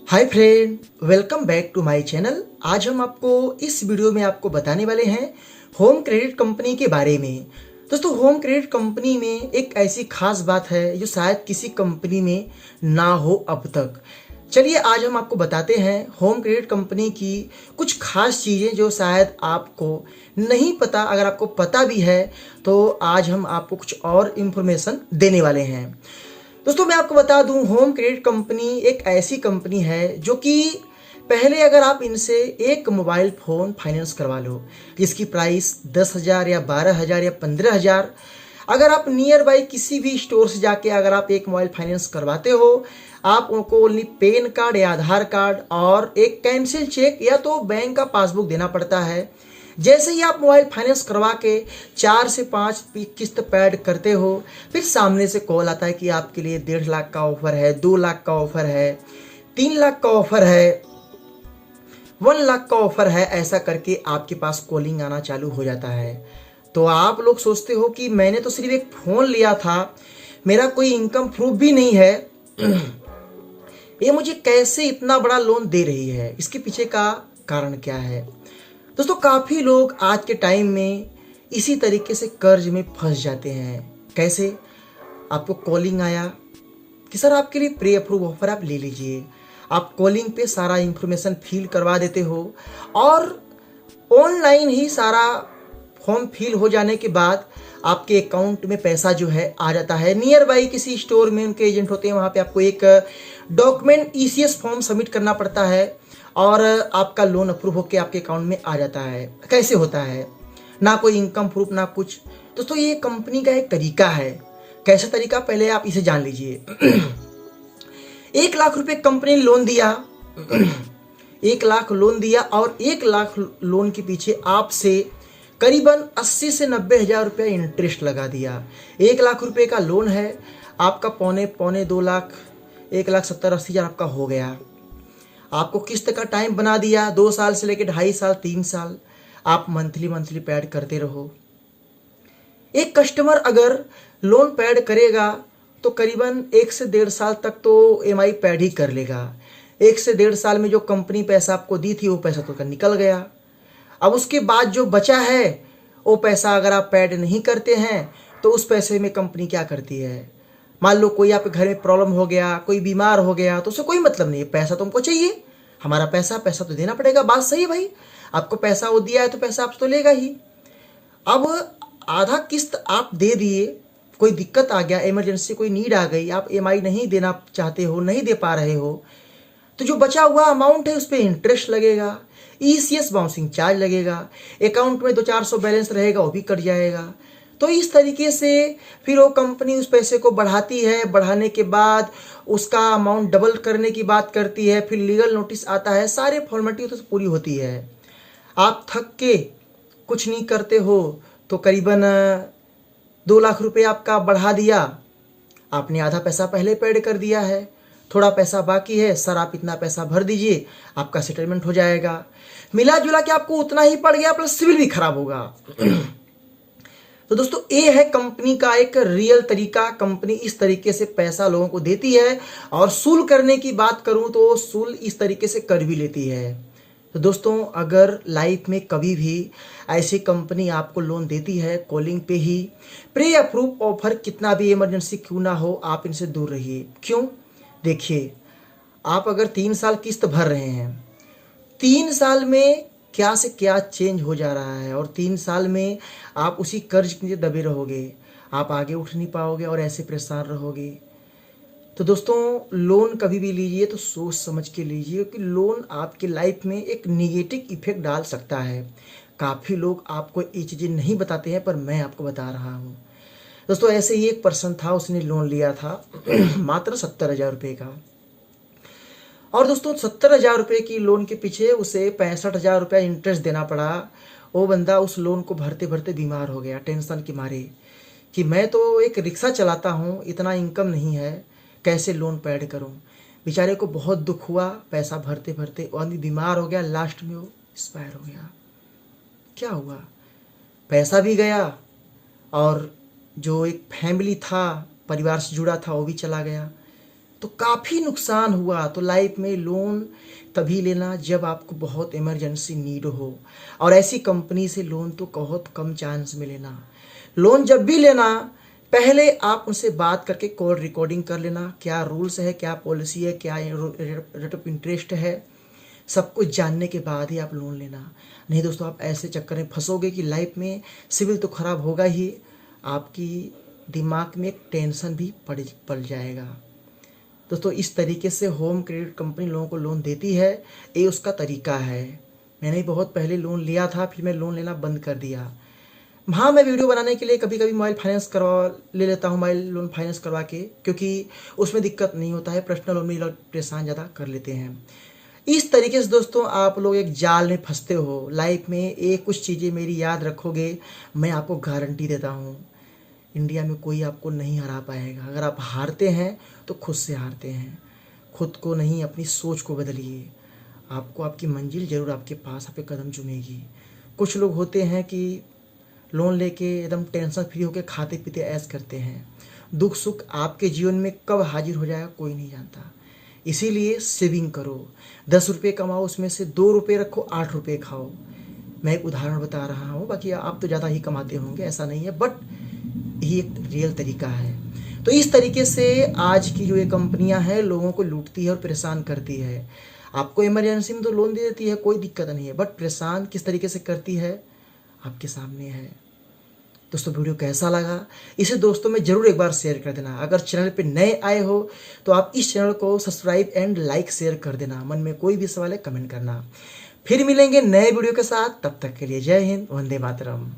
Hi friend, welcome back to my channel. आज हम आपको इस वीडियो में आपको बताने वाले हैं होम क्रेडिट कंपनी के बारे में। दोस्तों, होम क्रेडिट कंपनी में एक ऐसी खास बात है जो शायद किसी कंपनी में ना हो अब तक। चलिए आज हम आपको बताते हैं होम क्रेडिट कंपनी की कुछ खास चीज़ें जो शायद आपको नहीं पता। अगर आपको पता भी है तो आज हम आपको कुछ और इन्फॉर्मेशन देने वाले हैं। दोस्तों, मैं आपको बता दूं, होम क्रेडिट कंपनी एक ऐसी कंपनी है जो कि पहले अगर आप इनसे एक मोबाइल फ़ोन फाइनेंस करवा लो जिसकी प्राइस 10,000 या 12,000 या 15,000, अगर आप नियर बाई किसी भी स्टोर से जाके अगर आप एक मोबाइल फाइनेंस करवाते हो, आप उनको ओनली पैन कार्ड या आधार कार्ड और एक कैंसिल चेक या तो बैंक का पासबुक देना पड़ता है। जैसे ही आप मोबाइल फाइनेंस करवा के 4 से 5 किस्त पैड करते हो, फिर सामने से कॉल आता है कि आपके लिए 1.5 लाख का ऑफर है, 2 लाख का ऑफर है, 3 लाख का ऑफर है, 1 लाख का ऑफर है। ऐसा करके आपके पास कॉलिंग आना चालू हो जाता है। तो आप लोग सोचते हो कि मैंने तो सिर्फ एक फ़ोन लिया था, मेरा कोई इनकम प्रूफ भी नहीं है, ये मुझे कैसे इतना बड़ा लोन दे रही है? इसके पीछे का कारण क्या है? दोस्तों, काफ़ी लोग आज के टाइम में इसी तरीके से कर्ज में फंस जाते हैं। कैसे? आपको कॉलिंग आया कि सर आपके लिए प्री अप्रूव ऑफर आप ले लीजिए। आप कॉलिंग पे सारा इंफॉर्मेशन फिल करवा देते हो और ऑनलाइन ही सारा फॉर्म फिल हो जाने के बाद आपके अकाउंट में पैसा जो है आ जाता है। नियर बाई किसी स्टोर में उनके एजेंट होते हैं, वहाँ पे आपको एक डॉक्यूमेंट ईसीएस फॉर्म सबमिट करना पड़ता है और आपका लोन अप्रूव होकर आपके अकाउंट में आ जाता है। कैसे होता है? ना कोई इनकम प्रूफ ना कुछ। दोस्तों, ये कंपनी का एक तरीका है। कैसा तरीका, पहले आप इसे जान लीजिए। 1 लाख रुपए कंपनी ने लोन दिया, 1 लाख लोन दिया और 1 लाख लोन के पीछे आपसे करीबन 80 से 90 हज़ार रुपया इंटरेस्ट लगा दिया। 1 लाख रुपए का लोन है, आपका पौने पौने 2 लाख, 1,70,80,000 आपका हो गया। आपको किस्त का टाइम बना दिया, 2 साल से लेकर 2.5 साल 3 साल आप मंथली पेड करते रहो। एक कस्टमर अगर लोन पेड करेगा तो करीबन 1 से 1.5 साल तक तो ईएमआई पेड ही कर लेगा। 1 से 1.5 साल में जो कंपनी पैसा आपको दी थी वो पैसा तो निकल गया। अब उसके बाद जो बचा है वो पैसा अगर आप पेड नहीं करते हैं तो उस पैसे में कंपनी क्या करती है? मान लो कोई आपके घर में प्रॉब्लम हो गया, कोई बीमार हो गया, तो उससे कोई मतलब नहीं है, पैसा तो हमको चाहिए, हमारा पैसा पैसा तो देना पड़ेगा। बात सही है भाई, आपको पैसा वो दिया है तो पैसा आपसे तो लेगा ही। अब आधा किस्त आप दे दिए, कोई दिक्कत आ गया, इमरजेंसी कोई नीड आ गई, आप ईएमआई नहीं देना चाहते हो, नहीं दे पा रहे हो, तो जो बचा हुआ अमाउंट है उस पर इंटरेस्ट लगेगा, ईसीएस बाउंसिंग चार्ज लगेगा, अकाउंट में 200-400 बैलेंस रहेगा वो भी कट जाएगा। तो इस तरीके से फिर वो कंपनी उस पैसे को बढ़ाती है, बढ़ाने के बाद उसका अमाउंट डबल करने की बात करती है, फिर लीगल नोटिस आता है, सारे फॉर्मेलिटी तो पूरी होती है। आप थक के कुछ नहीं करते हो तो करीबन 2 लाख रुपए आपका बढ़ा दिया, आपने आधा पैसा पहले पेड कर दिया है, थोड़ा पैसा बाकी है, सर आप इतना पैसा भर दीजिए, आपका सेटलमेंट हो जाएगा। मिला जुला के आपको उतना ही पड़ गया, प्लस सिविल भी खराब होगा। तो दोस्तों, ये है कंपनी का एक रियल तरीका। कंपनी इस तरीके से पैसा लोगों को देती है और सूल करने की बात करूं तो सूल इस तरीके से कर भी लेती है। तो दोस्तों, अगर लाइफ में कभी भी ऐसी कंपनी आपको लोन देती है, कॉलिंग पे ही प्री अप्रूव ऑफर, कितना भी इमरजेंसी क्यों ना हो, आप इनसे दूर रहिए। क्यों? देखिए, आप अगर 3 साल किस्त भर रहे हैं, 3 साल में क्या से क्या चेंज हो जा रहा है और 3 साल में आप उसी कर्ज के नीचे दबे रहोगे, आप आगे उठ नहीं पाओगे और ऐसे परेशान रहोगे। तो दोस्तों, लोन कभी भी लीजिए तो सोच समझ के लीजिए कि लोन आपकी लाइफ में एक निगेटिव इफेक्ट डाल सकता है। काफ़ी लोग आपको ये चीज़ें नहीं बताते हैं पर मैं आपको बता रहा हूँ। दोस्तों, ऐसे ही एक पर्सन था, उसने लोन लिया था मात्र 70,000 रुपये का। और दोस्तों, 70,000 रुपये की लोन के पीछे उसे 65,000 रुपया इंटरेस्ट देना पड़ा। वो बंदा उस लोन को भरते भरते बीमार हो गया टेंशन के मारे कि मैं तो एक रिक्शा चलाता हूँ, इतना इनकम नहीं है, कैसे लोन पेड करूँ। बेचारे को बहुत दुख हुआ, पैसा भरते भरते वो आदमी बीमार हो गया, लास्ट में वो एक्सपायर हो गया। क्या हुआ? पैसा भी गया और जो एक फैमिली था, परिवार से जुड़ा था, वो भी चला गया। तो तो काफ़ी नुकसान हुआ। तो लाइफ में लोन तभी लेना जब आपको बहुत इमरजेंसी नीड हो, और ऐसी कंपनी से लोन तो बहुत कम चांस में लेना। लोन जब भी लेना पहले आप उनसे बात करके कॉल रिकॉर्डिंग कर लेना, क्या रूल्स है, क्या पॉलिसी है, क्या रेट ऑफ इंटरेस्ट है, सब कुछ जानने के बाद ही आप लोन लेना। नहीं दोस्तों, आप ऐसे चक्कर में फंसोगे कि लाइफ में सिविल तो खराब होगा ही, आपकी दिमाग में एक टेंशन भी पड़ जाएगा। दोस्तों, इस तरीके से होम क्रेडिट कंपनी लोगों को लोन देती है, ये उसका तरीका है। मैंने बहुत पहले लोन लिया था, फिर मैं लोन लेना बंद कर दिया। हाँ, मैं वीडियो बनाने के लिए कभी कभी मोबाइल फाइनेंस करवा ले लेता हूँ, मोबाइल लोन फाइनेंस करवा के, क्योंकि उसमें दिक्कत नहीं होता है। पर्सनल लोन में लोग परेशान ज़्यादा कर लेते हैं। इस तरीके से दोस्तों आप लोग एक जाल में फंसते हो। लाइफ में एक कुछ चीज़ें मेरी याद रखोगे, मैं आपको गारंटी देता हूँ, इंडिया में कोई आपको नहीं हरा पाएगा। अगर आप हारते हैं तो खुद से हारते हैं, खुद को नहीं, अपनी सोच को बदलिए। आपको आपकी मंजिल ज़रूर आपके पास आपके कदम चूमेगी। कुछ लोग होते हैं कि लोन लेके एकदम टेंशन फ्री होकर खाते पीते ऐश करते हैं। दुख सुख आपके जीवन में कब हाजिर हो जाएगा कोई नहीं जानता। इसीलिए सेविंग करो। 10 रुपये कमाओ, उसमें से 2 रुपये रखो, 8 रुपये खाओ। मैं एक उदाहरण बता रहा हूँ, बाकी आप तो ज़्यादा ही कमाते होंगे, ऐसा नहीं है, बट ये एक रियल तरीका है। तो इस तरीके से आज की जो ये कंपनियां हैं लोगों को लूटती है और परेशान करती है। आपको इमरजेंसी में तो लोन दे देती है, कोई दिक्कत नहीं है, बट परेशान किस तरीके से करती है आपके सामने है। दोस्तों, वीडियो कैसा लगा इसे दोस्तों में ज़रूर एक बार शेयर कर देना। अगर चैनल पे नए आए हो तो आप इस चैनल को सब्सक्राइब एंड लाइक शेयर कर देना। मन में कोई भी सवाल है कमेंट करना। फिर मिलेंगे नए वीडियो के साथ, तब तक के लिए जय हिंद, वंदे मातरम।